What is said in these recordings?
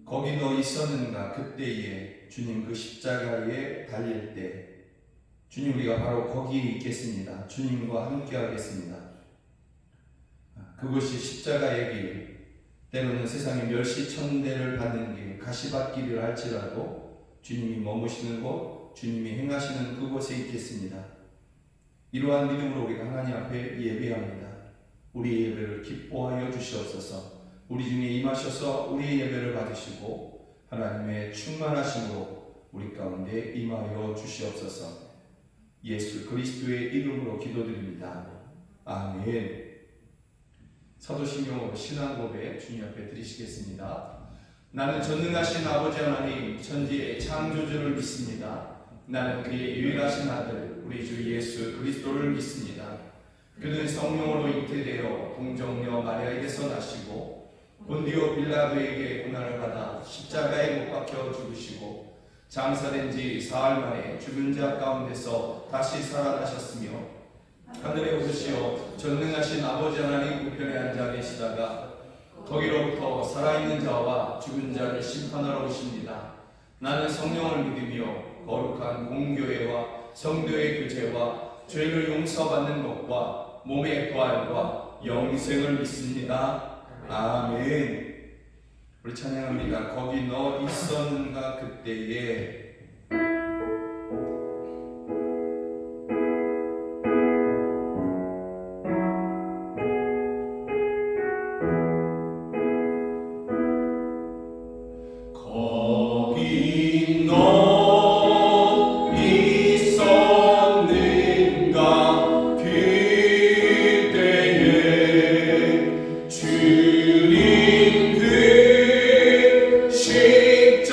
거기 너 있었는가? 그때에 주님 그 십자가에 달릴 때 주님 우리가 바로 거기에 있겠습니다. 주님과 함께 하겠습니다. 그것이 십자가의 길, 때로는 세상의 멸시천대를 받는 길, 가시밭길이라 할지라도 주님이 머무시는 곳, 주님이 행하시는 그곳에 있겠습니다. 이러한 믿음으로 우리가 하나님 앞에 예배합니다. 우리의 예배를 기뻐하여 주시옵소서. 우리 중에 임하셔서 우리의 예배를 받으시고 하나님의 충만하심으로 우리 가운데 임하여 주시옵소서. 예수 그리스도의 이름으로 기도드립니다. 아멘. 사도신경 신앙 고백 주님 앞에 드리시겠습니다. 나는 전능하신 아버지 하나님 천지의 창조주를 믿습니다. 나는 그의 유일하신 아들 우리 주 예수 그리스도를 믿습니다. 그는 성령으로 잉태되어 동정녀 마리아에게서 나시고 본디오 빌라도에게 고난을 받아 십자가에 못 박혀 죽으시고 장사된 지 사흘 만에 죽은 자 가운데서 다시 살아나셨으며 하늘에 오르시어 전능하신 아버지 하나님 우편에 앉아 계시다가 거기로부터 살아있는 자와 죽은 자를 심판하러 오십니다. 나는 성령을 믿으며 거룩한 공교회와 성도의 교제와 죄를 용서받는 것과 몸의 부활과 영생을 믿습니다. 아멘. 우리 찬양합니다. 거기 너 있었는가 그때에. 거기 너 있었는가 그때에 주님 그 십자가에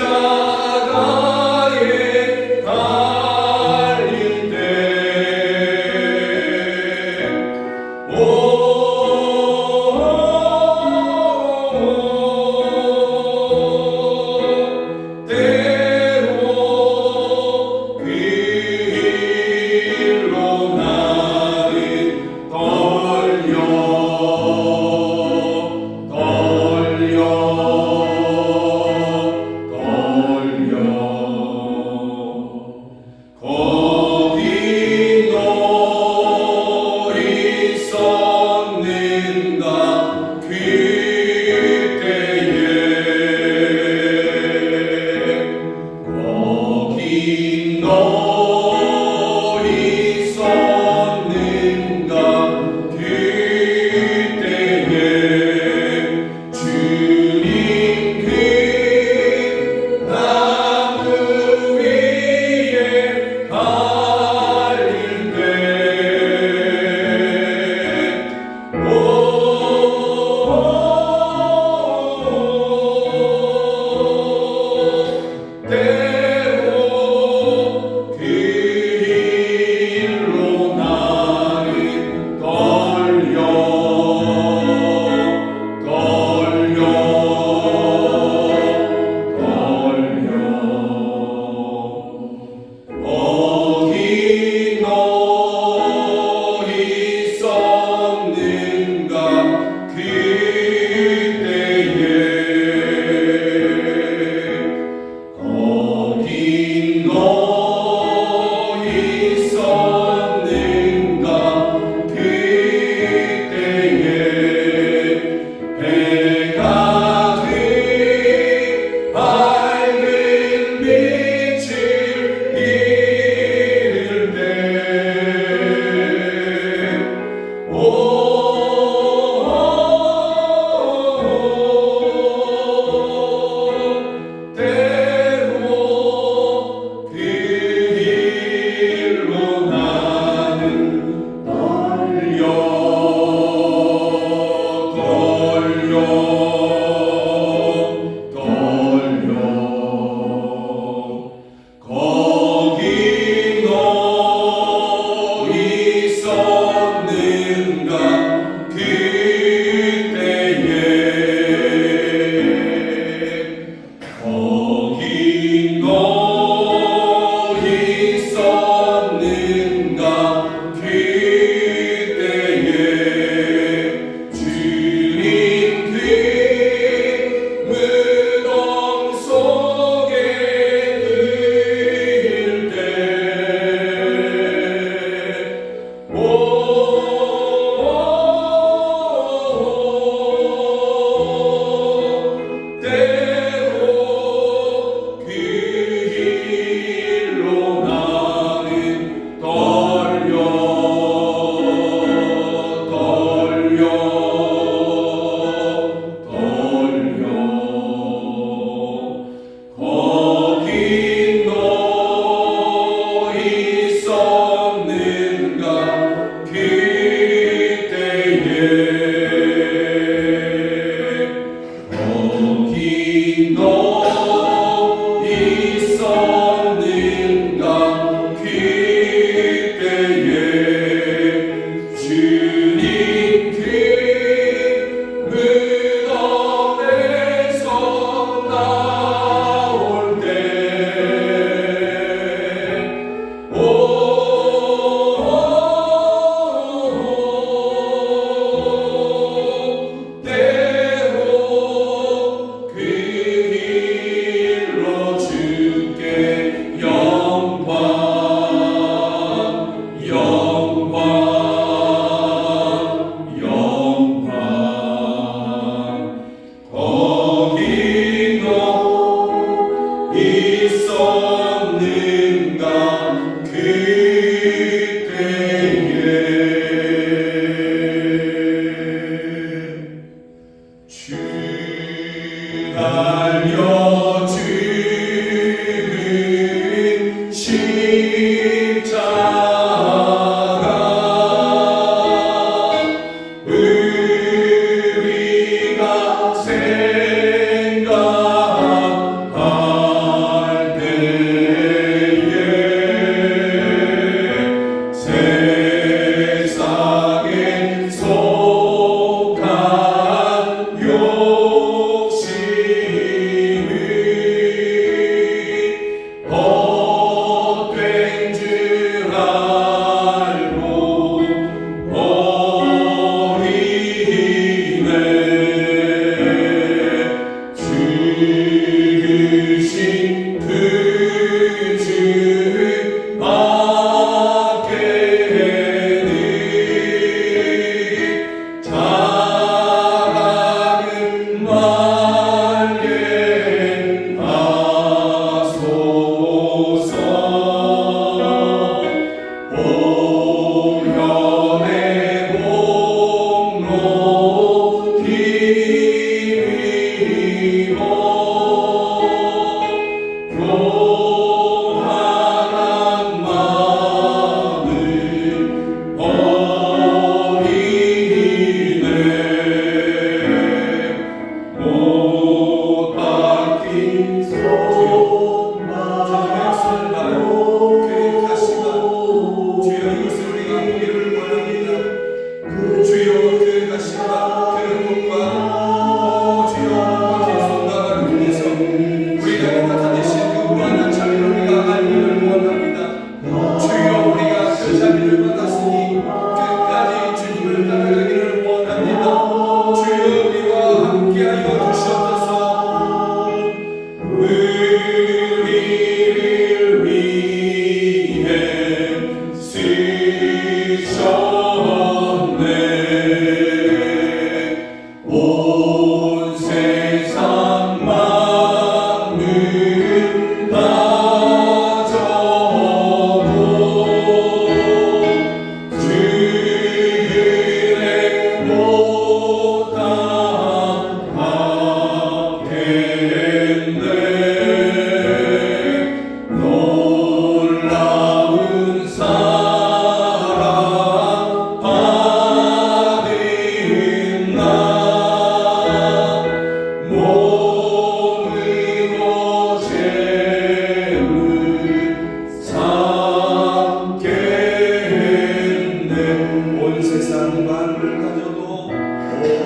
세상 만물 가져도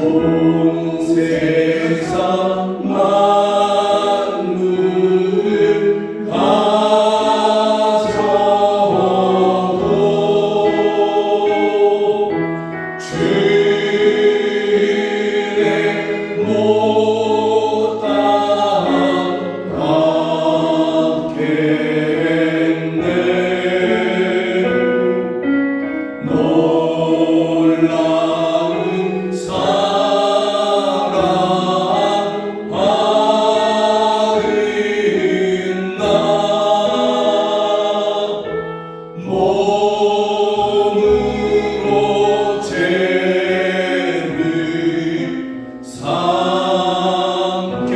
온 세상 만물을 가져도 주의 못다 받겠네. 놀라운 사랑하는 나 몸으로 죄를 삼겠네.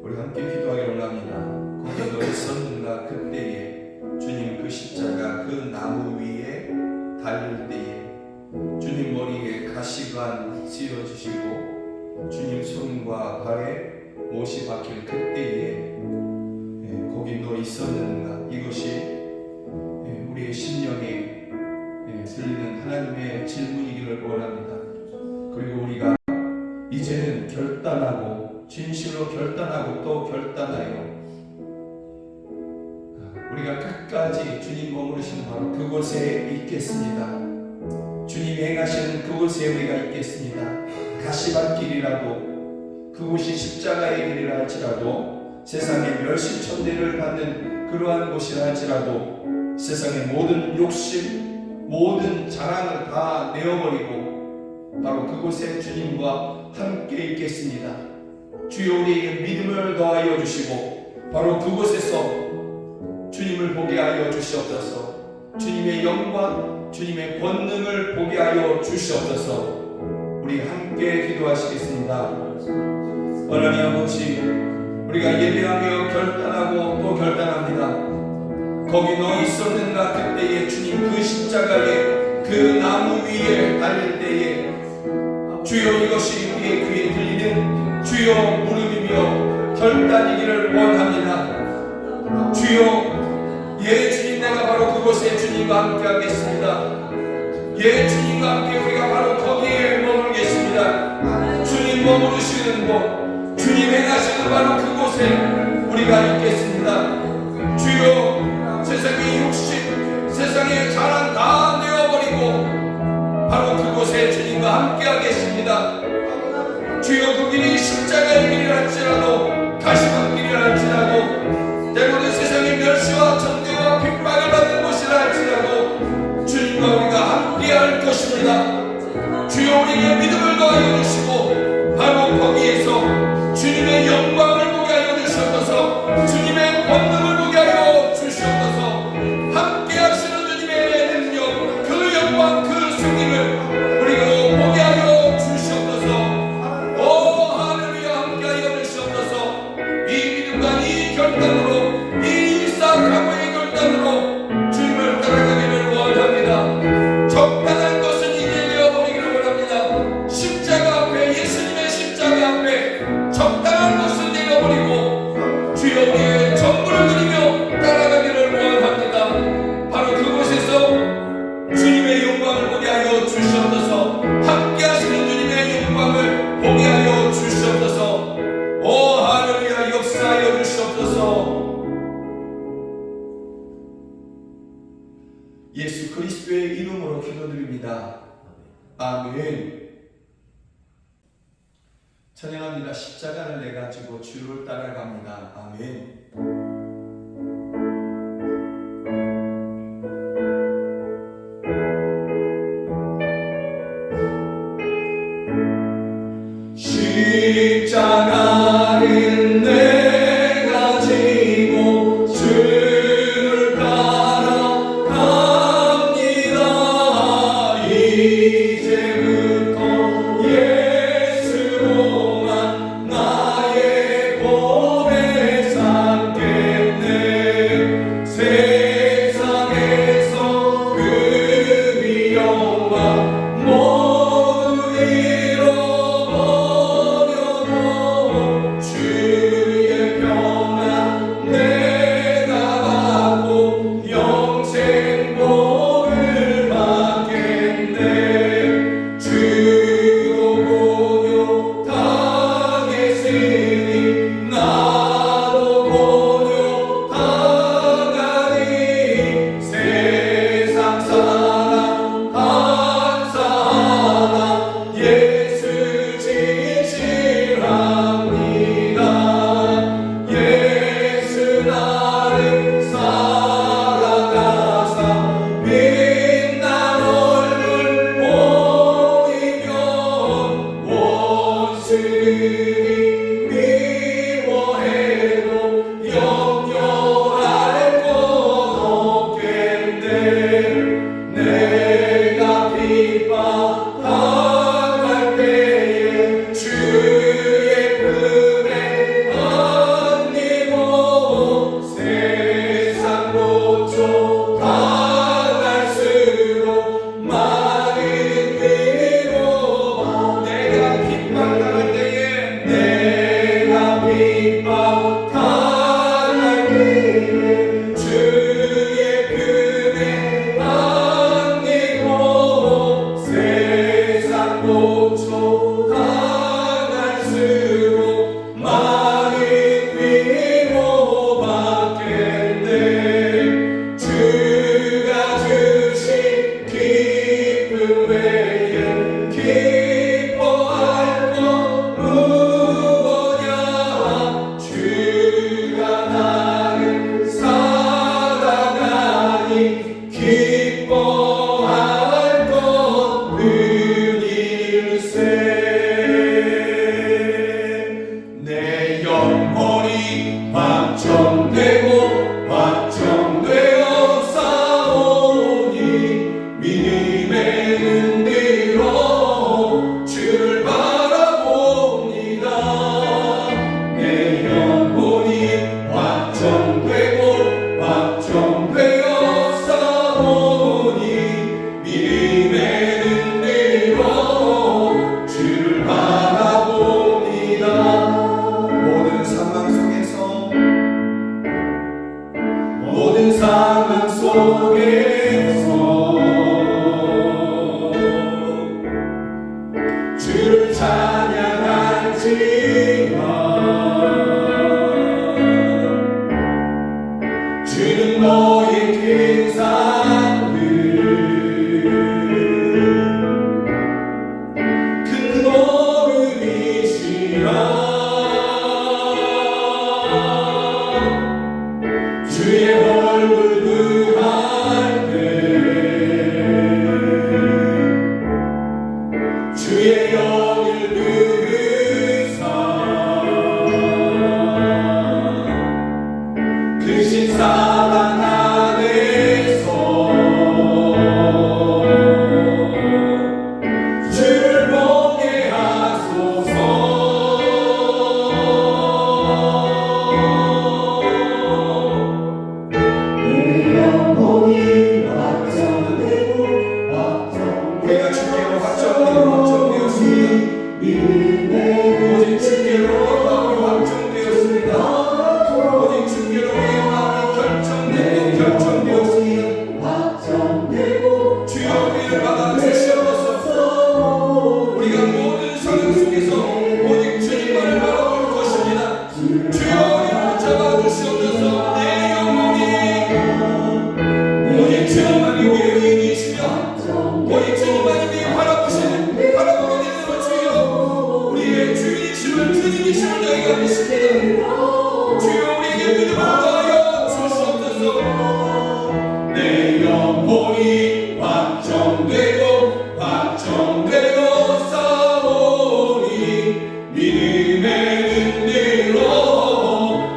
우리 함께 기도하기를 합니다. 거기 너희 있었는가 그때에 주님 그 십자가 그 나무 위에 달릴 때에 주님 머리에 가시관 씌워주시고 주님 손과 발에 못이 박힐 그때에 거기 너 있었는가 이것이 우리의 심령에 들리는 하나님의 질문이기를 원합니다. 그리고 우리가 이제는 결단하고 진실로 결단하고 또 결단하여 우리가 끝까지 주님 머무르시는 바로 그곳에 있겠습니다. 주님이 행하시는 그곳에 우리가 있겠습니다. 가시밭길이라도 그곳이 십자가의 길이라 할지라도 세상의 멸시천대를 받는 그러한 곳이라 할지라도 세상의 모든 욕심 모든 자랑을 다 내어버리고 바로 그곳에 주님과 함께 있겠습니다. 주여 우리에게 믿음을 더하여 주시고 바로 그곳에서 주님을 보게 하여 주시옵소서. 주님의 영광 주님의 권능을 보게 하여 주시옵소서. 우리 함께 기도하시겠습니다. 하나님 아버지 우리가 예배하며 결단하고 또 결단합니다. 거기 너 있었는가 그때에 주님 그 십자가에 그 나무 위에 달릴 때에 주여 이것이 우리의 귀에 들리는 주여 무릎이며 결단이기를 원합니다. 주여 예 주님 내가 바로 그곳에 주님과 함께 하겠습니다. 예 주님과 함께 우리가 바로 거기에 머물겠습니다. 주님 머무르시는 곳 주님 행하시는 바로 그곳에 우리가 있겠습니다. 주여 세상의 욕심 세상의 자랑 다 내어버리고 바로 그곳에 주님과 함께 하겠습니다. 주여 그 길이 십자가의 길이라 할지라도 가시밭길이라 할지라도 때로는 세상의 멸시와 전대와 핍박을 받는 곳이라 할지라도 주님과 우리가 함께 할 것입니다. 주여 우리에게 믿음을 더하여 주시고 바로 거기에서 주님의 영광을 보게 하여 주시옵소서. 주님의 권능을 보게 하여 주시옵소서. 함께 하시는 주님의 능력 그 영광 그 승리를 우리가 보게 하여 주시옵소서. 오 할렐루야 함께 하여 주시옵소서. 이 믿음과 이 결단으로 이 일사각오의 결단으로 주님을 따라가기를 원합니다. 적당한 것은 이제 되어버리기를 원합니다. 십자가 앞에 예수님의 십자가 앞에 적당한 것은 내려버리고 주여 우리의 전부를 드리며 따라가기를 원합니다. 바로 그곳에서 주님의 영광을 보게 하여 주시옵소서. 함께 하시는 주님의 영광을 보게 하여 주시옵소서. 오 할렐루야 역사하여 주시옵소서. 예수 그리스도의 이름으로 기도드립니다. 아멘. 찬양합니다. 십자가를 내 가지고 주를 따라갑니다. 아멘. 십자가를 내 가지고 주를 따라갑니다. 이제부터 예수로만 나의 고백 삼게 모든 상황 속에서 주를 찬양하지만 주는 너의 큰 산들 큰 어른이시라 주의 얼굴 구할 때 주의 영을 부으사 크신 사랑 안에서 주를 보게 하소서. 우리가 주께로 확정되었습니다. 오직 주께로 우리 마음이 확정되었습니다. 오직 주께로 우리 마음이 결정되었습니다. 주여 우리를 받아주시옵소서. 우리가 모든 상황 속에서 오직 주님만을 바라볼 것입니다. 주여 우리를 잡아주시옵소서. 내 영혼이 오직 주님만이 우리의 의인이시며 오직 주님만이 우리의 바라보게 되는 주여 우리의 주인이심을 주님이심을 저희가 믿습니다. 주여 우리에게 믿음을 더하여 주시옵소서. 내 영혼이 확정되고 싸우니 믿음의 눈으로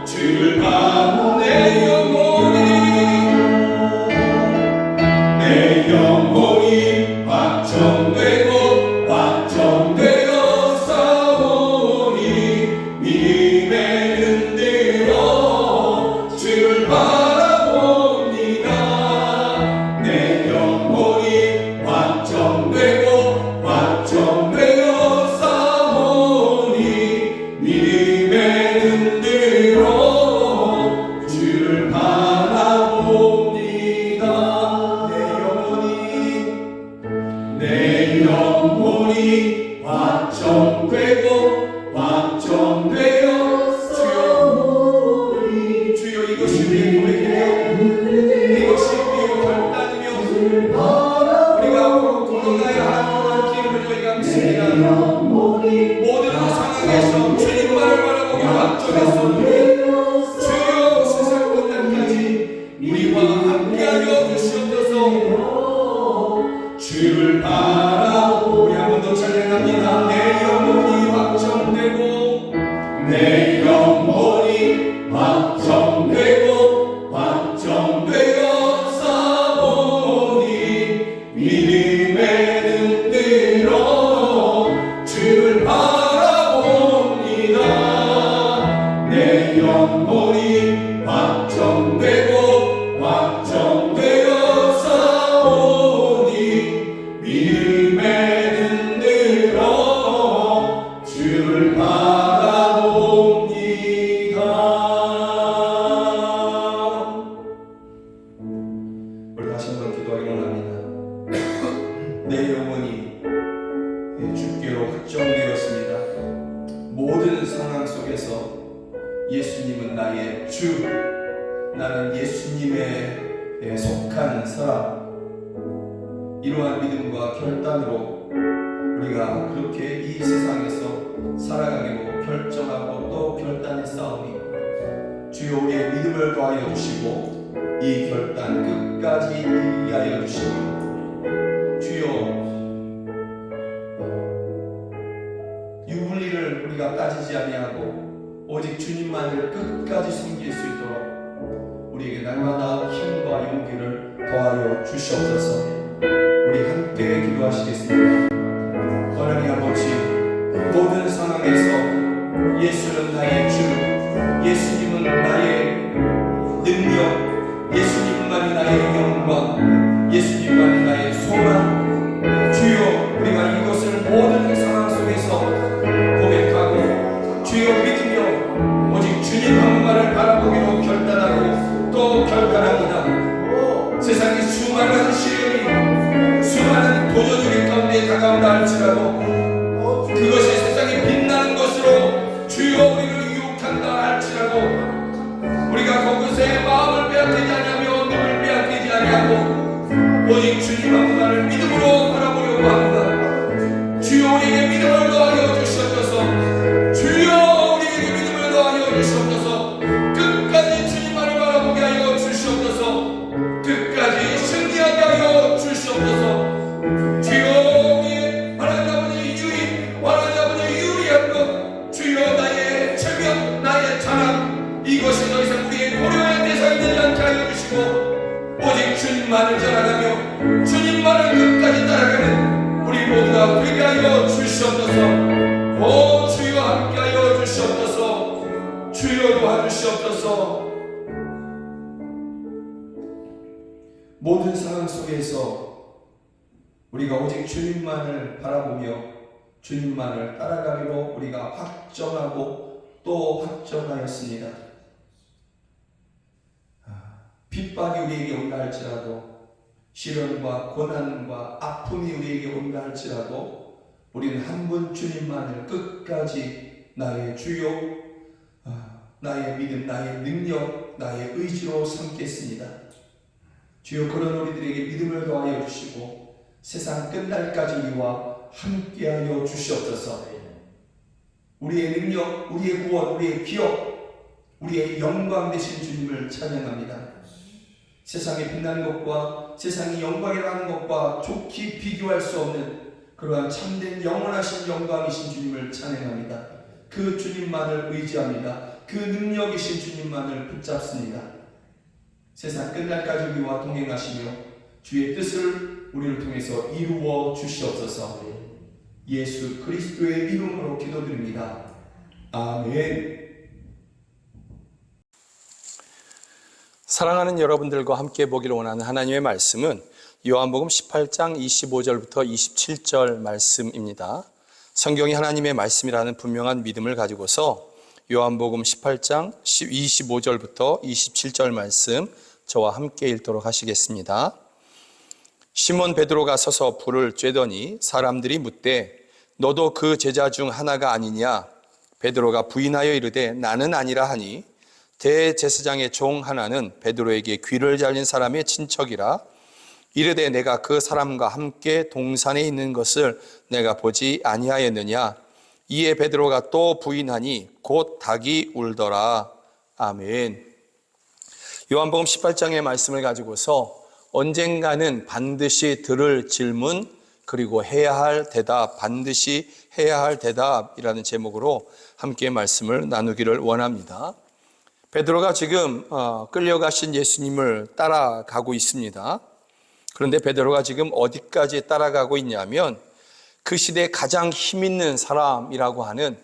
주를 바라보 내 영혼이 확정되고 싸우니 믿음의 눈으로 주를 바라봅니다. 내 영혼이 확정되고 싸우니 믿음의 눈으로 주를 바라봅니다. 내 영혼이 확정되고 주여 이것이 우리의 고백이며 이것이 우리의 결단이며 우리가 앞으로 걸어가야 할 길을 저희가 믿습니다. 모든 상황에서 주님만을 바라보기로 확정했습니다. 주여 세상 끝날까지 우리와 함께하여 주시옵소서. 주를 바라보 우리 한 번 더 찬양합니다. 내 영혼이 확정되고 싸우니 믿음의 눈으로 주를 바라봅니다. 내 영혼이 확정되고 싸우니 믿음의 눈으로 주를 바라봅니다. 우리 다시 한번 기도하기 원합니다. 내 영혼이 주께로 확정되었습니다. 모든 상황 속에서 예수님은 나의 주, 나는 예수님의 속한 사람. 이러한 믿음과 결단으로 우리가 그렇게 이 세상에서 살아가기로 결정하고 또 결단의 싸움이 주여 우리의 믿음을 더하여 주시고 이 결단 끝까지 이해하여 주시고 주여 유불리를 우리가 따지지 아니하고 오직 주님만을 끝까지 섬길 수 있도록 우리에게 날마다 힘과 용기를 더하여 주시옵소서. 우리 함께 기도하시겠습니다. 하나님 아버지, 모든 상황에서 예수는 나의 주, 예수님은 나의 능력, 예수님만이 나의 영광, 예수님만이 나의 소망. 주여 우리가 이것을 모든 상황 속에서 고백하고 주여 믿으며 오직 주님 한 분만을 바라보기로 결단하고 또 결단하기 빼앗기지 아니하며 누굴 빼앗기지 아니하고 오직 주님 한 분만을 믿음으로 바라보려고 합니다. 주여 우리에게 믿음을 더하여 주시옵소서. 주여 우리에게 믿음을 더하여 주시옵소서. 끝까지 주님만을 바라보게 하여 주시옵소서. 끝까지 승리하게 하여 주시옵소서. 주여 우리의 하나님 아버지 유익, 하나님 아버지 유리한 것, 주여 나의 체면, 나의 자랑, 이것이 더 이상 우리의 고려의 대상이 되지 않게 하여 주시고 오직 주님만을 자랑하며 주님만을 끝까지 따라가는 우리 모두가 되게 하여 주시옵소서. 오 주여 함께 하여 주시옵소서. 주여 도와주시옵소서. 모든 상황 속에서 우리가 오직 주님만을 바라보며 주님만을 따라가기로 우리가 확정하고 또 확정하였습니다. 핍박이 우리에게 온다 할지라도, 시련과 고난과 아픔이 우리에게 온다 할지라도 우리는 한 분 주님만을 끝까지 나의 주요, 나의 믿음, 나의 능력, 나의 의지로 삼겠습니다. 주여 그런 우리들에게 믿음을 더하여 주시고 세상 끝날까지 우리와 함께하여 주시옵소서. 우리의 능력, 우리의 구원, 우리의 기업, 우리의 영광 되신 주님을 찬양합니다. 세상에 빛나는 것과 세상이 영광이라 하는 것과 좋게 비교할 수 없는 그러한 참된 영원하신 영광이신 주님을 찬양합니다. 그 주님만을 의지합니다. 그 능력이신 주님만을 붙잡습니다. 세상 끝날까지 우리와 동행하시며 주의 뜻을 우리를 통해서 이루어 주시옵소서. 예수 그리스도의 이름으로 기도드립니다. 아멘. 사랑하는 여러분들과 함께 보기를 원하는 하나님의 말씀은 요한복음 18장 25절부터 27절 말씀입니다. 성경이 하나님의 말씀이라는 분명한 믿음을 가지고서 요한복음 18장 25절부터 27절 말씀 저와 함께 읽도록 하시겠습니다. 시몬 베드로가 서서 불을 쬐더니 사람들이 묻되 너도 그 제자 중 하나가 아니냐? 베드로가 부인하여 이르되 나는 아니라 하니 대제사장의 종 하나는 베드로에게 귀를 잘린 사람의 친척이라 이르되 내가 그 사람과 함께 동산에 있는 것을 내가 보지 아니하였느냐? 이에 베드로가 또 부인하니 곧 닭이 울더라. 아멘. 요한복음 18장의 말씀을 가지고서 언젠가는 반드시 들을 질문 그리고 해야 할 대답, 반드시 해야 할 대답이라는 제목으로 함께 말씀을 나누기를 원합니다. 베드로가 지금 끌려가신 예수님을 따라가고 있습니다. 그런데 베드로가 지금 어디까지 따라가고 있냐면 그 시대에 가장 힘 있는 사람이라고 하는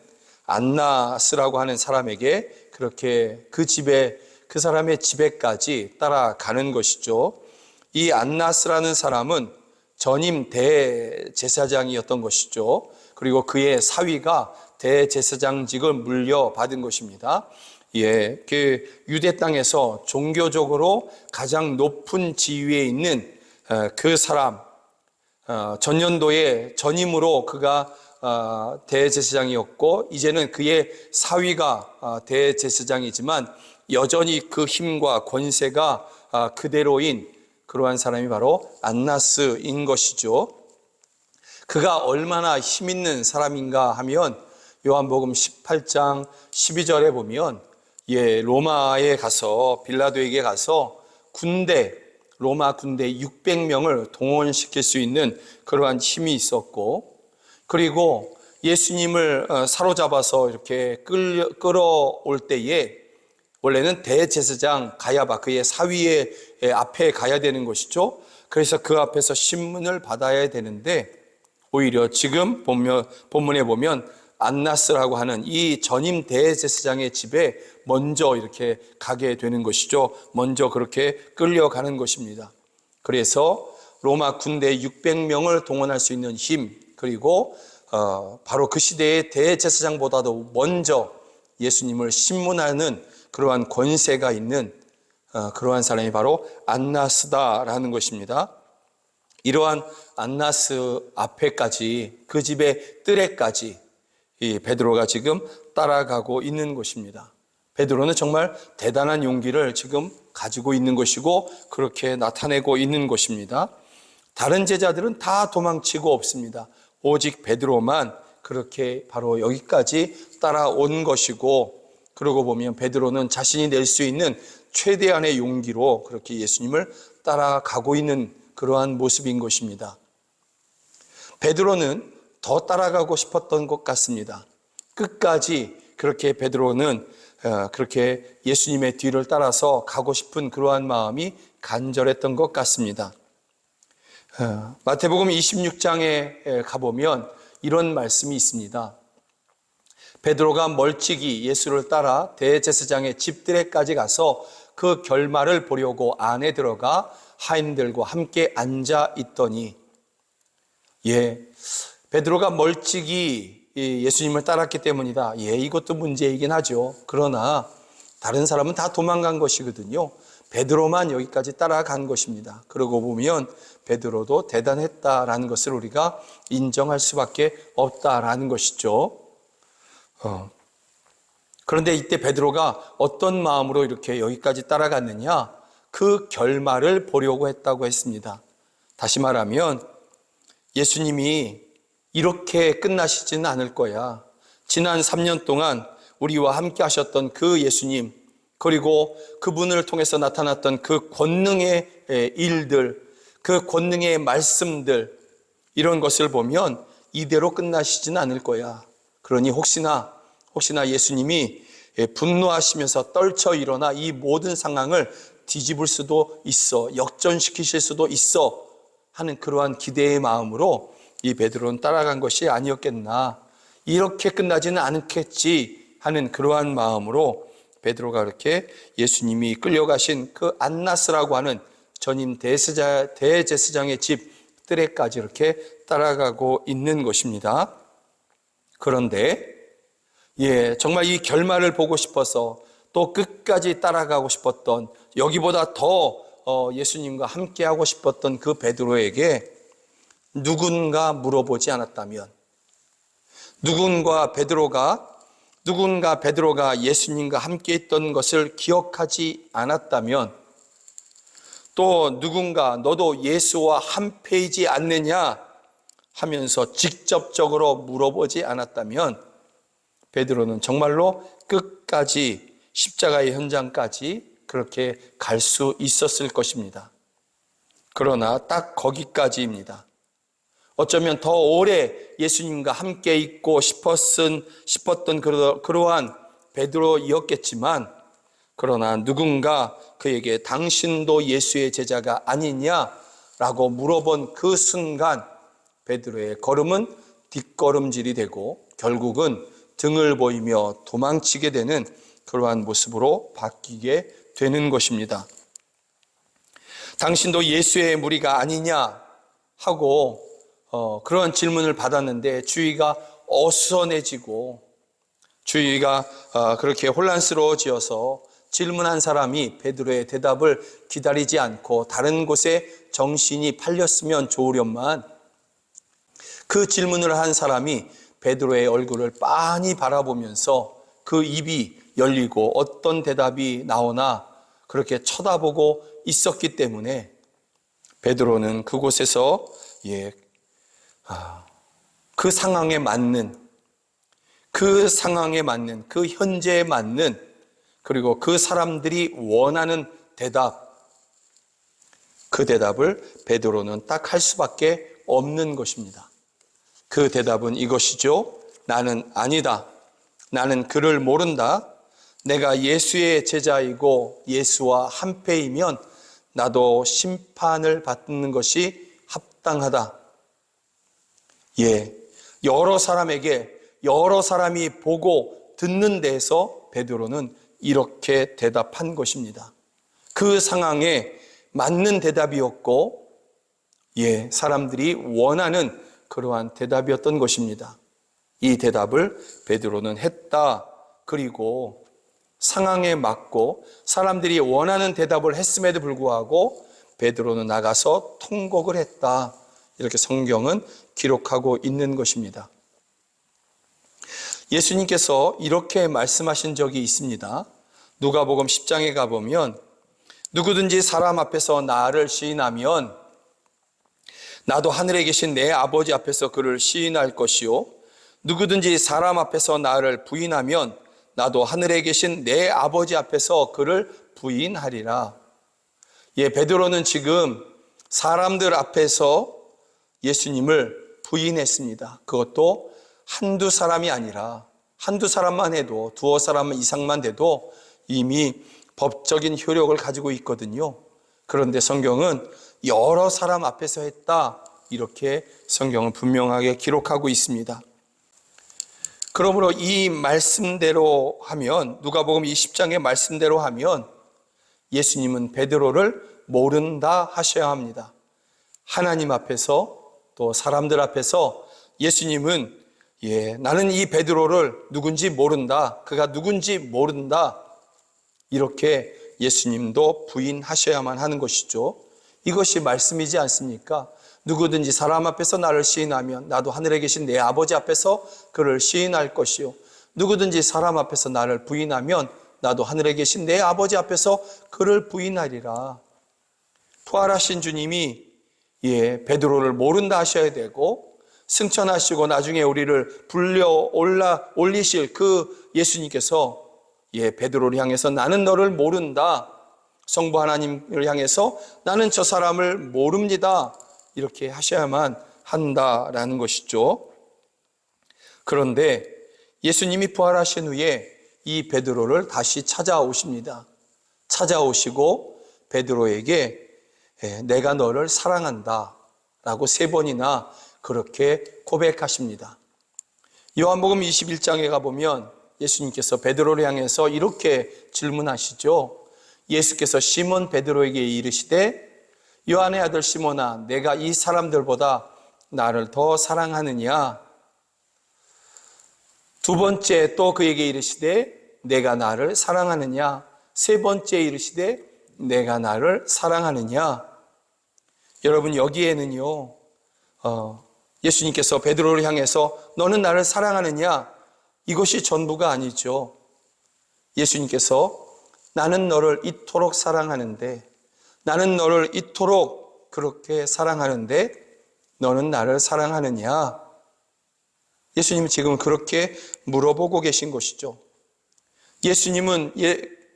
안나스라고 하는 사람에게 그렇게 그 사람의 집에까지 따라가는 것이죠. 이 안나스라는 사람은 전임 대제사장이었던 것이죠. 그리고 그의 사위가 대제사장직을 물려받은 것입니다. 그 유대 땅에서 종교적으로 가장 높은 지위에 있는 그 사람, 전년도에 전임으로 그가 대제사장이었고 이제는 그의 사위가 대제사장이지만 여전히 그 힘과 권세가 그대로인 그러한 사람이 바로 안나스인 것이죠. 그가 얼마나 힘 있는 사람인가 하면 요한복음 18장 12절에 보면 로마에 가서 빌라도에게 가서 로마 군대 600명을 동원시킬 수 있는 그러한 힘이 있었고 그리고 예수님을 사로잡아서 이렇게 끌어올 때에 원래는 대제사장 가야바 그의 사위의 앞에 가야 되는 것이죠. 그래서 그 앞에서 신문을 받아야 되는데 오히려 지금 본문에 보면 안나스라고 하는 이 전임 대제사장의 집에 먼저 이렇게 가게 되는 것이죠. 먼저 그렇게 끌려가는 것입니다. 그래서 로마 군대 600명을 동원할 수 있는 힘 그리고 바로 그 시대의 대제사장보다도 먼저 예수님을 신문하는 그러한 권세가 있는 그러한 사람이 바로 안나스다라는 것입니다. 이러한 안나스 앞에까지 그 집의 뜰에까지 이 베드로가 지금 따라가고 있는 것입니다. 베드로는 정말 대단한 용기를 지금 가지고 있는 것이고 그렇게 나타내고 있는 것입니다. 다른 제자들은 다 도망치고 없습니다. 오직 베드로만 그렇게 바로 여기까지 따라온 것이고, 그러고 보면 베드로는 자신이 낼 수 있는 최대한의 용기로 그렇게 예수님을 따라가고 있는 그러한 모습인 것입니다. 베드로는 더 따라가고 싶었던 것 같습니다. 끝까지 그렇게 베드로는 그렇게 예수님의 뒤를 따라서 가고 싶은 그러한 마음이 간절했던 것 같습니다. 마태복음 26장에 가보면 이런 말씀이 있습니다. 베드로가 멀찍이 예수를 따라 대제사장의 집들에까지 가서 그 결말을 보려고 안에 들어가 하인들과 함께 앉아 있더니, 베드로가 멀찍이 예수님을 따랐기 때문이다. 이것도 문제이긴 하죠. 그러나 다른 사람은 다 도망간 것이거든요. 베드로만 여기까지 따라간 것입니다. 그러고 보면 베드로도 대단했다라는 것을 우리가 인정할 수밖에 없다라는 것이죠. 그런데 이때 베드로가 어떤 마음으로 이렇게 여기까지 따라갔느냐? 그 결말을 보려고 했다고 했습니다. 다시 말하면 예수님이 이렇게 끝나시지는 않을 거야. 지난 3년 동안 우리와 함께 하셨던 그 예수님, 그리고 그분을 통해서 나타났던 그 권능의 일들, 그 권능의 말씀들, 이런 것을 보면 이대로 끝나시지는 않을 거야. 그러니 혹시나 예수님이 분노하시면서 떨쳐 일어나 이 모든 상황을 뒤집을 수도 있어, 역전시키실 수도 있어 하는 그러한 기대의 마음으로 이 베드로는 따라간 것이 아니었겠나, 이렇게 끝나지는 않겠지 하는 그러한 마음으로 베드로가 그렇게 예수님이 끌려가신 그 안나스라고 하는 전임 대제사장의 집 뜰에까지 이렇게 따라가고 있는 것입니다. 그런데 정말 이 결말을 보고 싶어서 또 끝까지 따라가고 싶었던, 여기보다 더 예수님과 함께하고 싶었던 그 베드로에게 누군가 물어보지 않았다면, 누군가 베드로가 예수님과 함께 있던 것을 기억하지 않았다면, 또 누군가 너도 예수와 한패이지 않느냐 하면서 직접적으로 물어보지 않았다면 베드로는 정말로 끝까지 십자가의 현장까지 그렇게 갈 수 있었을 것입니다. 그러나 딱 거기까지입니다. 어쩌면 더 오래 예수님과 함께 있고 싶었던 그러한 베드로였겠지만, 그러나 누군가 그에게 당신도 예수의 제자가 아니냐라고 물어본 그 순간 베드로의 걸음은 뒷걸음질이 되고 결국은 등을 보이며 도망치게 되는 그러한 모습으로 바뀌게 되는 것입니다. 당신도 예수의 무리가 아니냐 하고 그런 질문을 받았는데 주위가 어수선해지고 주위가 그렇게 혼란스러워지어서 질문한 사람이 베드로의 대답을 기다리지 않고 다른 곳에 정신이 팔렸으면 좋으련만, 그 질문을 한 사람이 베드로의 얼굴을 빤히 바라보면서 그 입이 열리고 어떤 대답이 나오나 그렇게 쳐다보고 있었기 때문에 베드로는 그곳에서 그 상황에 맞는, 그 현재에 맞는, 그리고 그 사람들이 원하는 그 대답을 베드로는 딱 할 수밖에 없는 것입니다. 그 대답은 이것이죠. 나는 아니다. 나는 그를 모른다. 내가 예수의 제자이고 예수와 한패이면 나도 심판을 받는 것이 합당하다. 여러 사람이 보고 듣는 데에서 베드로는 이렇게 대답한 것입니다. 그 상황에 맞는 대답이었고, 사람들이 원하는 그러한 대답이었던 것입니다. 이 대답을 베드로는 했다. 그리고 상황에 맞고 사람들이 원하는 대답을 했음에도 불구하고 베드로는 나가서 통곡을 했다. 이렇게 성경은 기록하고 있는 것입니다. 예수님께서 이렇게 말씀하신 적이 있습니다. 누가복음 10장에 가보면 누구든지 사람 앞에서 나를 시인하면 나도 하늘에 계신 내 아버지 앞에서 그를 시인할 것이요 누구든지 사람 앞에서 나를 부인하면 나도 하늘에 계신 내 아버지 앞에서 그를 부인하리라. 예, 베드로는 지금 사람들 앞에서 예수님을 부인했습니다. 그것도 한두 사람이 아니라 한두 사람만 해도 두어 사람 이상만 돼도 이미 법적인 효력을 가지고 있거든요. 그런데 성경은 여러 사람 앞에서 했다, 이렇게 성경은 분명하게 기록하고 있습니다. 그러므로 이 말씀대로 하면, 누가복음 20장의 말씀대로 하면 예수님은 베드로를 모른다 하셔야 합니다. 하나님 앞에서 또 사람들 앞에서 예수님은 나는 이 베드로를 누군지 모른다, 그가 누군지 모른다, 이렇게 예수님도 부인하셔야만 하는 것이죠. 이것이 말씀이지 않습니까? 누구든지 사람 앞에서 나를 시인하면 나도 하늘에 계신 내 아버지 앞에서 그를 시인할 것이요 누구든지 사람 앞에서 나를 부인하면 나도 하늘에 계신 내 아버지 앞에서 그를 부인하리라. 부활하신 주님이 베드로를 모른다 하셔야 되고, 승천하시고 나중에 우리를 불려 올리실 그 예수님께서 베드로를 향해서 나는 너를 모른다, 성부 하나님을 향해서 나는 저 사람을 모릅니다, 이렇게 하셔야만 한다라는 것이죠. 그런데 예수님이 부활하신 후에 이 베드로를 다시 찾아오십니다. 찾아오시고 베드로에게 내가 너를 사랑한다 라고 3번이나 그렇게 고백하십니다. 요한복음 21장에 가보면 예수님께서 베드로를 향해서 이렇게 질문하시죠. 예수께서 시몬 베드로에게 이르시되 요한의 아들 시몬아, 내가 이 사람들보다 나를 더 사랑하느냐? 2번째 또 그에게 이르시되 내가 나를 사랑하느냐? 3번째 이르시되 내가 나를 사랑하느냐? 여러분, 여기에는요 예수님께서 베드로를 향해서 너는 나를 사랑하느냐, 이것이 전부가 아니죠. 예수님께서 나는 너를 이토록 사랑하는데, 나는 너를 이토록 그렇게 사랑하는데 너는 나를 사랑하느냐? 예수님은 지금 그렇게 물어보고 계신 것이죠. 예수님은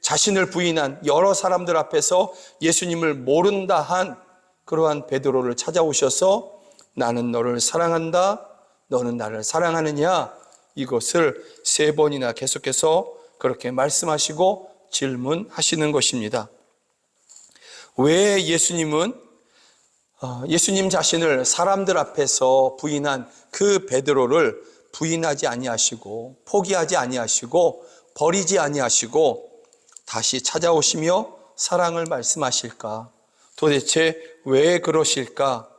자신을 부인한 여러 사람들 앞에서 예수님을 모른다 한 그러한 베드로를 찾아오셔서 나는 너를 사랑한다, 너는 나를 사랑하느냐, 이것을 3번이나 계속해서 그렇게 말씀하시고 질문하시는 것입니다. 왜 예수님은 예수님 자신을 사람들 앞에서 부인한 그 베드로를 부인하지 아니하시고 포기하지 아니하시고 버리지 아니하시고 다시 찾아오시며 사랑을 말씀하실까? 도대체 왜 그러실까?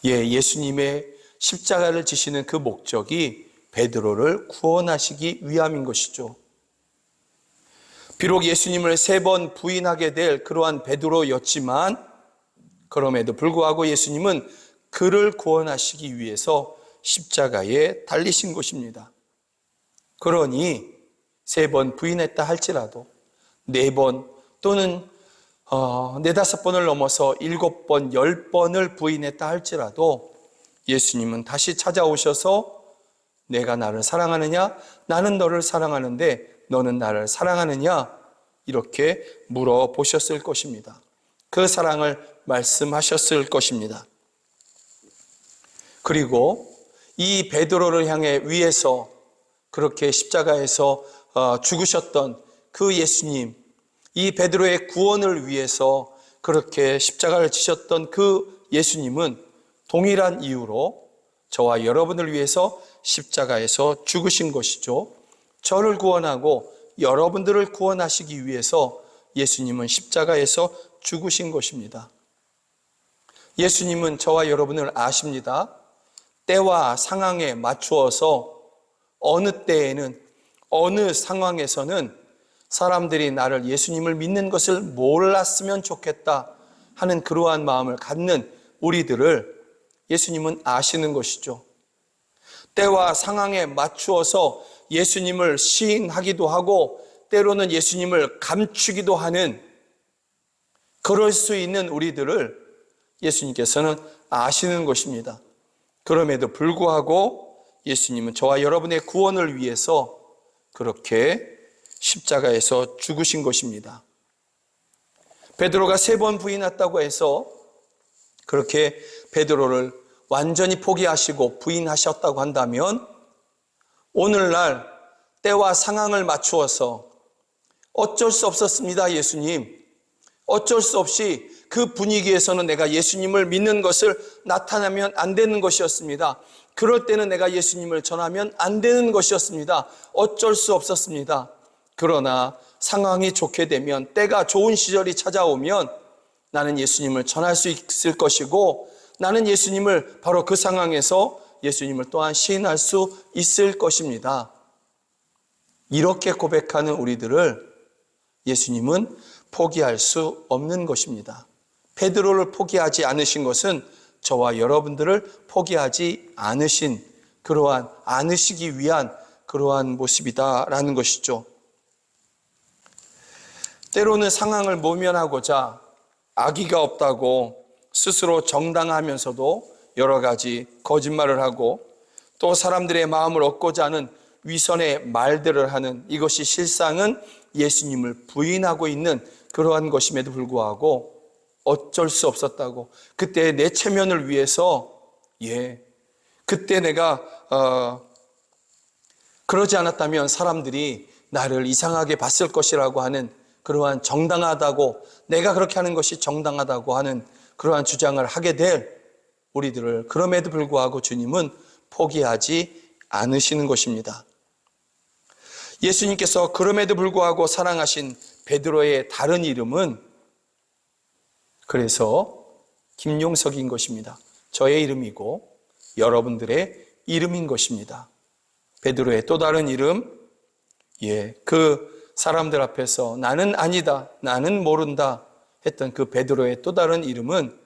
예수님의 십자가를 지시는 그 목적이 베드로를 구원하시기 위함인 것이죠. 비록 예수님을 3번 부인하게 될 그러한 베드로였지만 그럼에도 불구하고 예수님은 그를 구원하시기 위해서 십자가에 달리신 것입니다. 그러니 3번 부인했다 할지라도 4번 또는 4-5번을 넘어서 7번, 10번을 부인했다 할지라도 예수님은 다시 찾아오셔서 내가 나를 사랑하느냐? 나는 너를 사랑하는데 너는 나를 사랑하느냐? 이렇게 물어보셨을 것입니다. 그 사랑을 말씀하셨을 것입니다. 그리고 이 베드로를 향해 위에서 그렇게 십자가에서 죽으셨던 그 예수님, 이 베드로의 구원을 위해서 그렇게 십자가를 지셨던 그 예수님은 동일한 이유로 저와 여러분을 위해서 십자가에서 죽으신 것이죠. 저를 구원하고 여러분들을 구원하시기 위해서 예수님은 십자가에서 죽으신 것입니다. 예수님은 저와 여러분을 아십니다. 때와 상황에 맞추어서 어느 때에는 어느 상황에서는 사람들이 나를 예수님을 믿는 것을 몰랐으면 좋겠다 하는 그러한 마음을 갖는 우리들을 예수님은 아시는 것이죠. 때와 상황에 맞추어서 예수님을 시인하기도 하고 때로는 예수님을 감추기도 하는 그럴 수 있는 우리들을 예수님께서는 아시는 것입니다. 그럼에도 불구하고 예수님은 저와 여러분의 구원을 위해서 그렇게 십자가에서 죽으신 것입니다. 베드로가 3번 부인했다고 해서 그렇게 베드로를 완전히 포기하시고 부인하셨다고 한다면 오늘날 때와 상황을 맞추어서 어쩔 수 없었습니다. 예수님, 어쩔 수 없이 그 분위기에서는 내가 예수님을 믿는 것을 나타나면 안 되는 것이었습니다. 그럴 때는 내가 예수님을 전하면 안 되는 것이었습니다. 어쩔 수 없었습니다. 그러나 상황이 좋게 되면, 때가 좋은 시절이 찾아오면 나는 예수님을 전할 수 있을 것이고, 나는 예수님을 바로 그 상황에서 예수님을 또한 시인할 수 있을 것입니다. 이렇게 고백하는 우리들을 예수님은 포기할 수 없는 것입니다. 베드로를 포기하지 않으신 것은 저와 여러분들을 포기하지 않으시기 위한 그러한 모습이다라는 것이죠. 때로는 상황을 모면하고자 악의가 없다고 스스로 정당하면서도 여러 가지 거짓말을 하고, 또 사람들의 마음을 얻고자 하는 위선의 말들을 하는, 이것이 실상은 예수님을 부인하고 있는 그러한 것임에도 불구하고 어쩔 수 없었다고, 그때 내 체면을 위해서, 그때 내가 그러지 않았다면 사람들이 나를 이상하게 봤을 것이라고 하는 그러한 정당하다고, 내가 그렇게 하는 것이 정당하다고 하는 그러한 주장을 하게 될 우리들을 그럼에도 불구하고 주님은 포기하지 않으시는 것입니다. 예수님께서 그럼에도 불구하고 사랑하신 베드로의 다른 이름은 그래서 김용석인 것입니다. 저의 이름이고 여러분들의 이름인 것입니다. 베드로의 또 다른 이름, 그 사람들 앞에서 나는 아니다, 나는 모른다 했던 그 베드로의 또 다른 이름은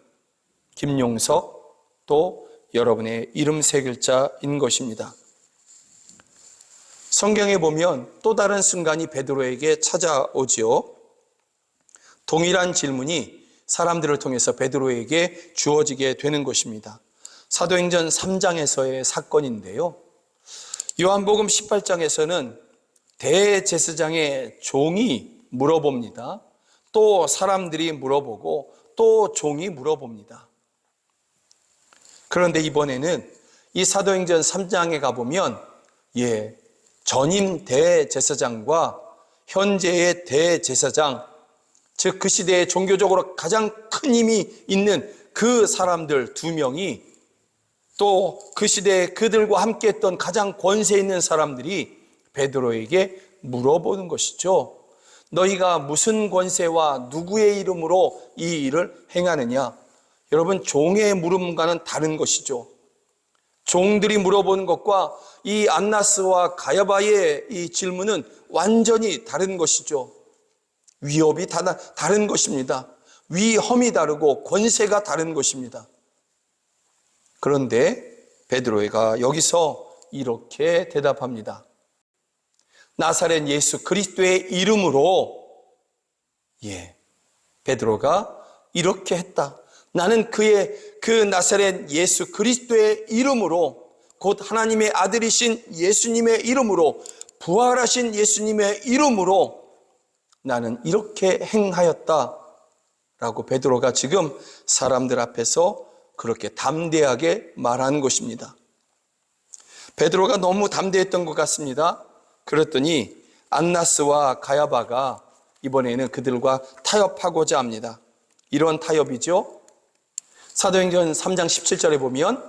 김용석, 또 여러분의 이름 3글자인 것입니다. 성경에 보면 또 다른 순간이 베드로에게 찾아오지요. 동일한 질문이 사람들을 통해서 베드로에게 주어지게 되는 것입니다. 사도행전 3장에서의 사건인데요. 요한복음 18장에서는 대제사장의 종이 물어봅니다. 또 사람들이 물어보고 또 종이 물어봅니다. 그런데 이번에는 이 사도행전 3장에 가보면 전임 대제사장과 현재의 대제사장, 즉 그 시대에 종교적으로 가장 큰 힘이 있는 그 사람들 2명이, 또 그 시대에 그들과 함께 했던 가장 권세 있는 사람들이 베드로에게 물어보는 것이죠. 너희가 무슨 권세와 누구의 이름으로 이 일을 행하느냐? 여러분, 종의 물음과는 다른 것이죠. 종들이 물어보는 것과 이 안나스와 가야바의 이 질문은 완전히 다른 것이죠. 위협이 다른 것입니다. 위험이 다르고 권세가 다른 것입니다. 그런데 베드로가 여기서 이렇게 대답합니다. 나사렛 예수 그리스도의 이름으로, 베드로가 이렇게 했다. 나는 그 나사렛 예수 그리스도의 이름으로, 곧 하나님의 아들이신 예수님의 이름으로, 부활하신 예수님의 이름으로 나는 이렇게 행하였다 라고 베드로가 지금 사람들 앞에서 그렇게 담대하게 말한 것입니다. 베드로가 너무 담대했던 것 같습니다. 그랬더니 안나스와 가야바가 이번에는 그들과 타협하고자 합니다. 이런 타협이죠. 사도행전 3장 17절에 보면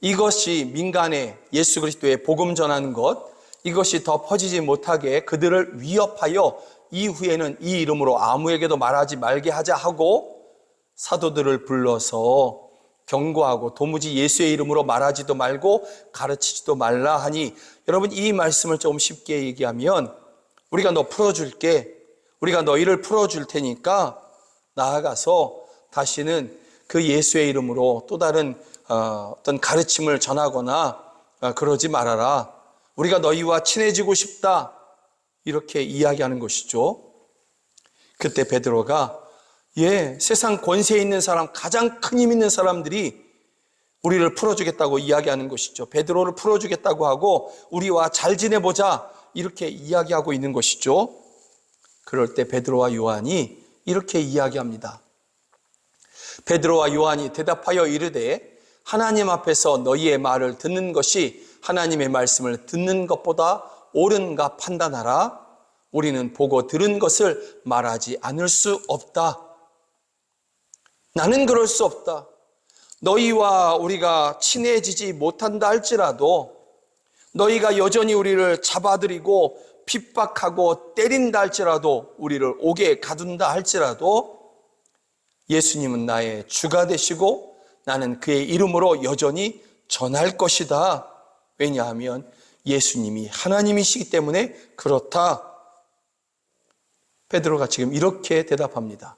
이것이 민간에 예수 그리스도의 복음 전하는 것, 이것이 더 퍼지지 못하게 그들을 위협하여 이후에는 이 이름으로 아무에게도 말하지 말게 하자 하고 사도들을 불러서 경고하고 도무지 예수의 이름으로 말하지도 말고 가르치지도 말라 하니, 여러분 이 말씀을 조금 쉽게 얘기하면, 우리가 너 풀어줄게, 우리가 너희를 풀어줄 테니까 나아가서 다시는 그 예수의 이름으로 또 다른 어떤 가르침을 전하거나 그러지 말아라. 우리가 너희와 친해지고 싶다. 이렇게 이야기하는 것이죠. 그때 베드로가 세상 권세 있는 사람, 가장 큰 힘 있는 사람들이 우리를 풀어주겠다고 이야기하는 것이죠. 베드로를 풀어주겠다고 하고 우리와 잘 지내보자 이렇게 이야기하고 있는 것이죠. 그럴 때 베드로와 요한이 이렇게 이야기합니다. 베드로와 요한이 대답하여 이르되 하나님 앞에서 너희의 말을 듣는 것이 하나님의 말씀을 듣는 것보다 옳은가 판단하라. 우리는 보고 들은 것을 말하지 않을 수 없다. 나는 그럴 수 없다. 너희와 우리가 친해지지 못한다 할지라도, 너희가 여전히 우리를 잡아들이고 핍박하고 때린다 할지라도, 우리를 옥에 가둔다 할지라도 예수님은 나의 주가 되시고 나는 그의 이름으로 여전히 전할 것이다. 왜냐하면 예수님이 하나님이시기 때문에 그렇다. 베드로가 지금 이렇게 대답합니다.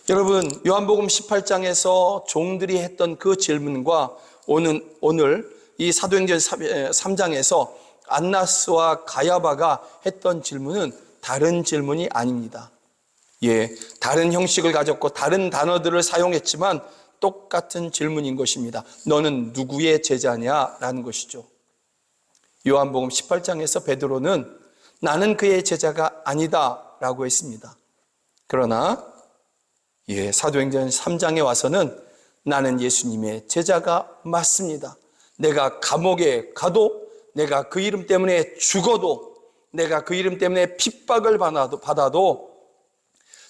여러분, 요한복음 18장에서 종들이 했던 그 질문과 오늘 이 사도행전 3장에서 안나스와 가야바가 했던 질문은 다른 질문이 아닙니다. 다른 형식을 가졌고 다른 단어들을 사용했지만 똑같은 질문인 것입니다. 너는 누구의 제자냐? 라는 것이죠. 요한복음 18장에서 베드로는 나는 그의 제자가 아니다 라고 했습니다. 그러나 사도행전 3장에 와서는 나는 예수님의 제자가 맞습니다. 내가 감옥에 가도, 내가 그 이름 때문에 죽어도, 내가 그 이름 때문에 핍박을 받아도,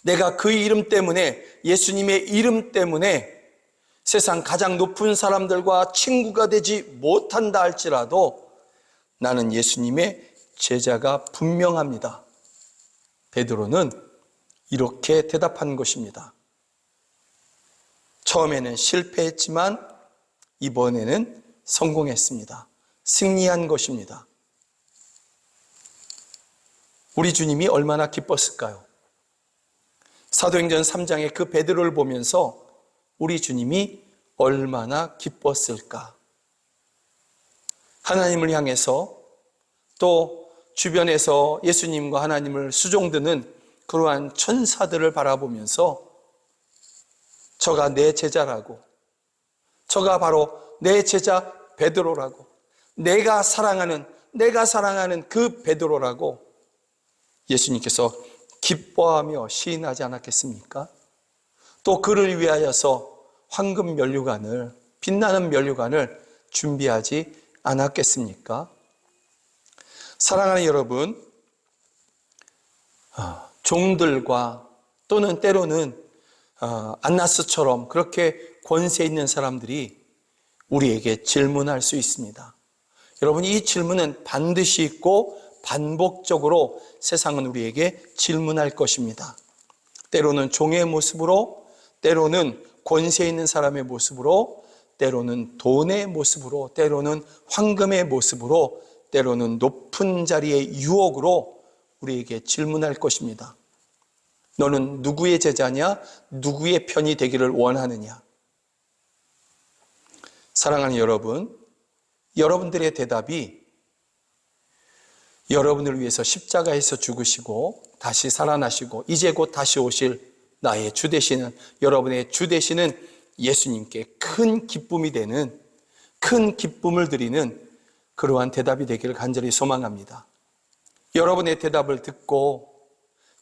내가 그 이름 때문에, 예수님의 이름 때문에 세상 가장 높은 사람들과 친구가 되지 못한다 할지라도 나는 예수님의 제자가 분명합니다. 베드로는 이렇게 대답한 것입니다. 처음에는 실패했지만 이번에는 성공했습니다. 승리한 것입니다. 우리 주님이 얼마나 기뻤을까요? 사도행전 3장의 그 베드로를 보면서 우리 주님이 얼마나 기뻤을까? 하나님을 향해서 또 주변에서 예수님과 하나님을 수종드는 그러한 천사들을 바라보면서 저가 내 제자라고, 저가 바로 내 제자 베드로라고, 내가 사랑하는 그 베드로라고 예수님께서 기뻐하며 시인하지 않았겠습니까? 또 그를 위하여서 황금 면류관을, 빛나는 면류관을 준비하지 않았겠습니까? 사랑하는 여러분, 종들과 또는 때로는 안나스처럼 그렇게 권세 있는 사람들이 우리에게 질문할 수 있습니다. 여러분, 이 질문은 반드시 있고 반복적으로 세상은 우리에게 질문할 것입니다. 때로는 종의 모습으로, 때로는 권세 있는 사람의 모습으로, 때로는 돈의 모습으로, 때로는 황금의 모습으로, 때로는 높은 자리의 유혹으로 우리에게 질문할 것입니다. 너는 누구의 제자냐? 누구의 편이 되기를 원하느냐? 사랑하는 여러분, 여러분들의 대답이 여러분을 위해서 십자가에서 죽으시고 다시 살아나시고 이제 곧 다시 오실 나의 주 되시는, 여러분의 주 되시는 예수님께 큰 기쁨이 되는, 큰 기쁨을 드리는 그러한 대답이 되기를 간절히 소망합니다. 여러분의 대답을 듣고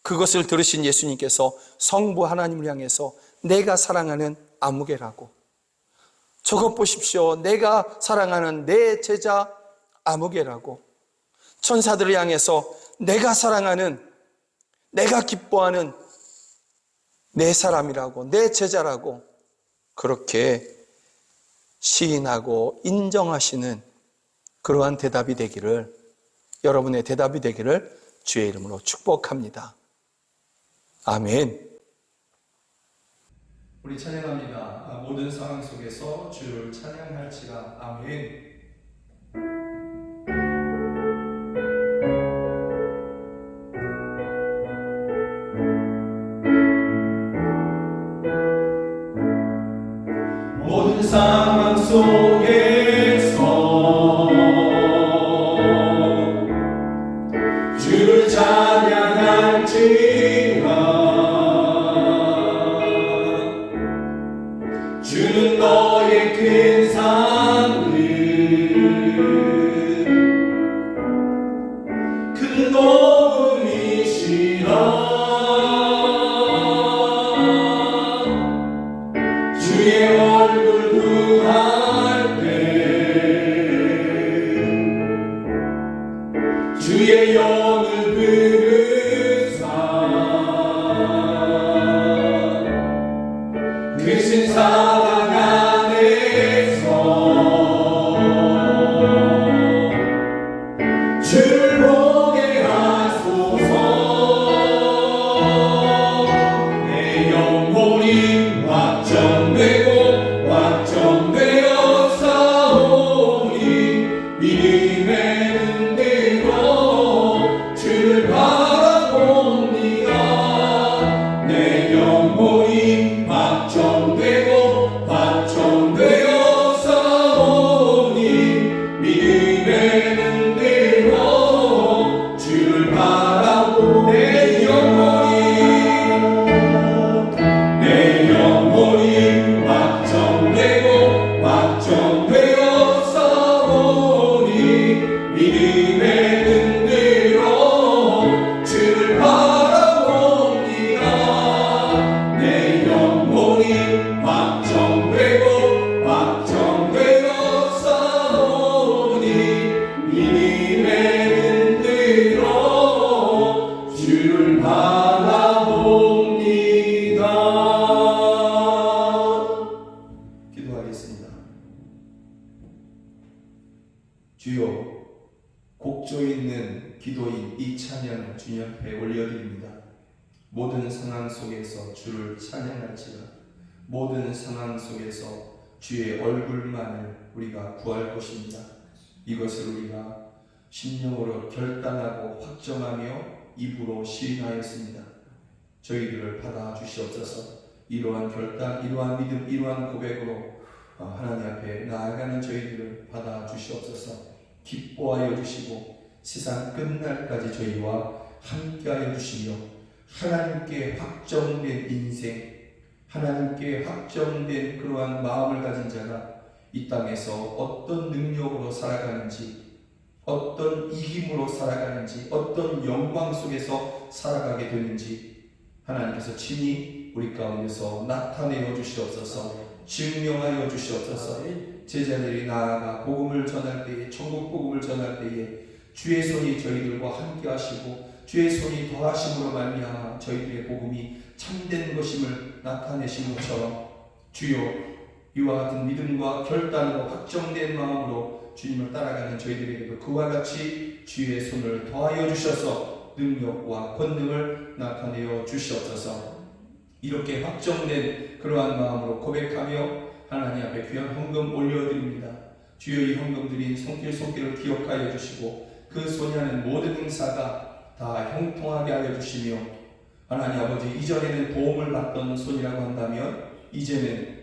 그것을 들으신 예수님께서 성부 하나님을 향해서 내가 사랑하는 아무개라고, 저것 보십시오, 내가 사랑하는 내 제자 아무개라고, 천사들을 향해서 내가 사랑하는, 내가 기뻐하는 내 사람이라고, 내 제자라고 그렇게 시인하고 인정하시는 그러한 대답이 되기를, 여러분의 대답이 되기를 주의 이름으로 축복합니다. 아멘. 우리 찬양합니다. 모든 상황 속에서 주를 찬양할지라. 아멘. 모든 상황 속에서 주를 찬양할지라. 모든 상황 속에서 주를 찬양할지라. 모든 상황 속에서 주의 얼굴만을 우리가 구할 것입니다. 이것을 우리가 심령으로 결단하고 확정하며 입으로 시인하였습니다. 저희들을 받아주시옵소서. 이러한 결단, 이러한 믿음, 이러한 고백으로 하나님 앞에 나아가는 저희들을 받아주시옵소서. 기뻐하여 주시고 세상 끝날까지 저희와 함께하여 주시며 하나님께 확정된 인생, 하나님께 확정된 그러한 마음을 가진 자가 이 땅에서 어떤 능력으로 살아가는지, 어떤 이힘으로 살아가는지, 어떤 영광 속에서 살아가게 되는지 하나님께서 친히 우리 가운데서 나타내어 주시옵소서. 증명하여 주시옵소서. 제자들이 나아가 복음을 전할 때에, 천국 복음을 전할 때에 주의 손이 저희들과 함께 하시고 주의 손이 더하심으로 말미암아 저희들의 복음이 참된 것임을 나타내신 것처럼 주여 이와 같은 믿음과 결단으로 확정된 마음으로 주님을 따라가는 저희들에게도 그와 같이 주의 손을 더하여 주셔서 능력과 권능을 나타내어 주시옵소서. 이렇게 확정된 그러한 마음으로 고백하며 하나님 앞에 귀한 헌금 올려드립니다. 주여 이 헌금 드린 손길을 기억하여 주시고 그 손이 하는 모든 행사가 다 형통하게 하여 주시며 하나님 아버지 이전에는 도움을 받던 손이라고 한다면 이제는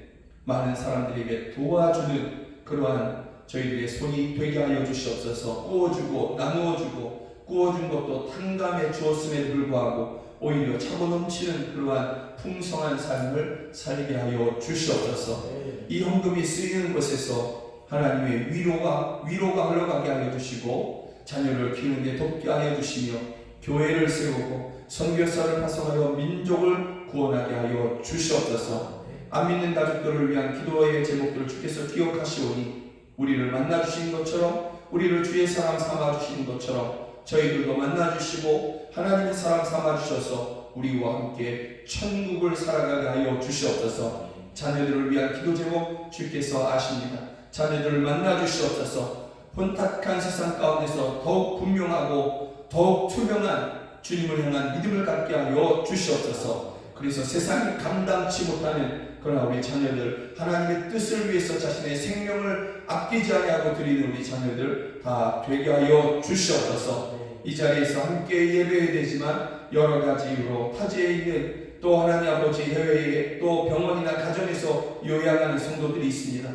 많은 사람들에게 도와주는 그러한 저희들의 손이 되게 하여 주시옵소서. 구워주고 나누어주고 구워준 것도 탕감해 주었음에 불구하고 오히려 차고 넘치는 그러한 풍성한 삶을 살게 하여 주시옵소서. 이 헌금이 쓰이는 곳에서 하나님의 위로가 흘러가게 하여 주시고 자녀를 키우는 데 돕게 하여 주시며 교회를 세우고 선교사를 파송하여 민족을 구원하게 하여 주시옵소서. 안 믿는 가족들을 위한 기도의 제목들을 주께서 기억하시오니 우리를 만나주신 것처럼 우리를 주의 사람 삼아주신 것처럼 저희들도 만나주시고 하나님의 사람 삼아주셔서 우리와 함께 천국을 살아가게 하여 주시옵소서. 자녀들을 위한 기도 제목 주께서 아십니다. 자녀들을 만나주시옵소서. 혼탁한 세상 가운데서 더욱 분명하고 더욱 투명한 주님을 향한 믿음을 갖게 하여 주시옵소서. 그래서 세상이 감당치 못하는 그러나 우리 자녀들 하나님의 뜻을 위해서 자신의 생명을 아끼지 아니하고 드리는 우리 자녀들 다 되게 하여 주시옵소서. 이 자리에서 함께 예배해야 되지만 여러 가지 이유로 타지에 있는 또 하나님 아버지 해외에 또 병원이나 가정에서 요양하는 성도들이 있습니다.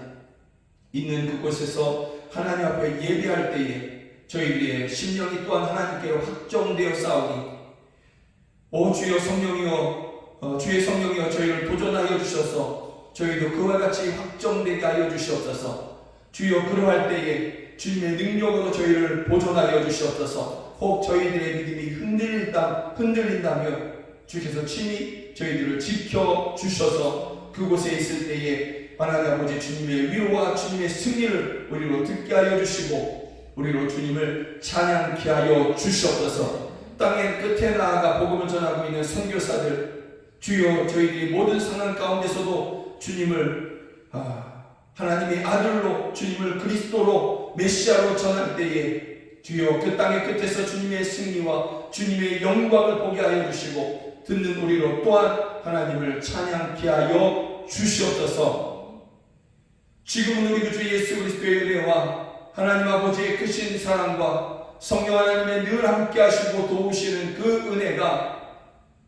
있는 그곳에서 하나님 앞에 예배할 때에 저희들의 심령이 또한 하나님께로 확정되어 싸우니 오 주여 성령이여 주의 성령이여 저희를 도전하여 주셔서 저희도 그와 같이 확정되게 하여 주시옵소서. 주여 그러할 때에 주님의 능력으로 저희를 보존하여 주시옵소서. 혹 저희들의 믿음이 흔들린다면 주께서 친히 저희들을 지켜주셔서 그곳에 있을 때에 하나님 아버지 주님의 위로와 주님의 승리를 우리로 듣게 하여 주시고 우리로 주님을 찬양케 하여 주시옵소서. 땅의 끝에 나아가 복음을 전하고 있는 선교사들 주여 저희들이 모든 상황 가운데서도 주님을 하나님의 아들로 주님을 그리스도로 메시아로 전할 때에 주여 그 땅의 끝에서 주님의 승리와 주님의 영광을 보게 하여 주시고 듣는 우리로 또한 하나님을 찬양케 하여 주시옵소서. 지금은 우리 구주 예수 그리스도의 은혜와 하나님 아버지의 크신 사랑과 성령 하나님의 늘 함께 하시고 도우시는 그 은혜가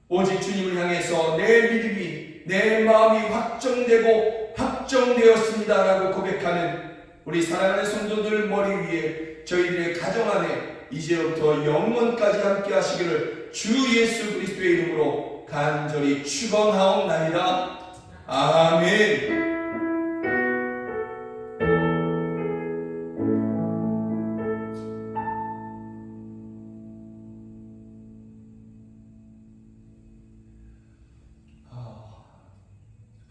오직 주님을 향해서 내 믿음이 내 마음이 확정되고 확정되었습니다라고 고백하는 우리 사랑하는 성도들 머리 위에 저희들의 가정 안에 이제부터 영원까지 함께 하시기를 주 예수 그리스도의 이름으로 간절히 축원하옵나이다. 아멘.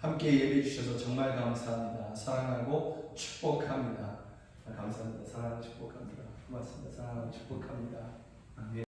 함께 예배해 주셔서 정말 감사합니다. 사랑하고 축복합니다. 감사합니다. 사랑하고 축복합니다. 고맙습니다. 사랑하고 축복합니다. 아멘.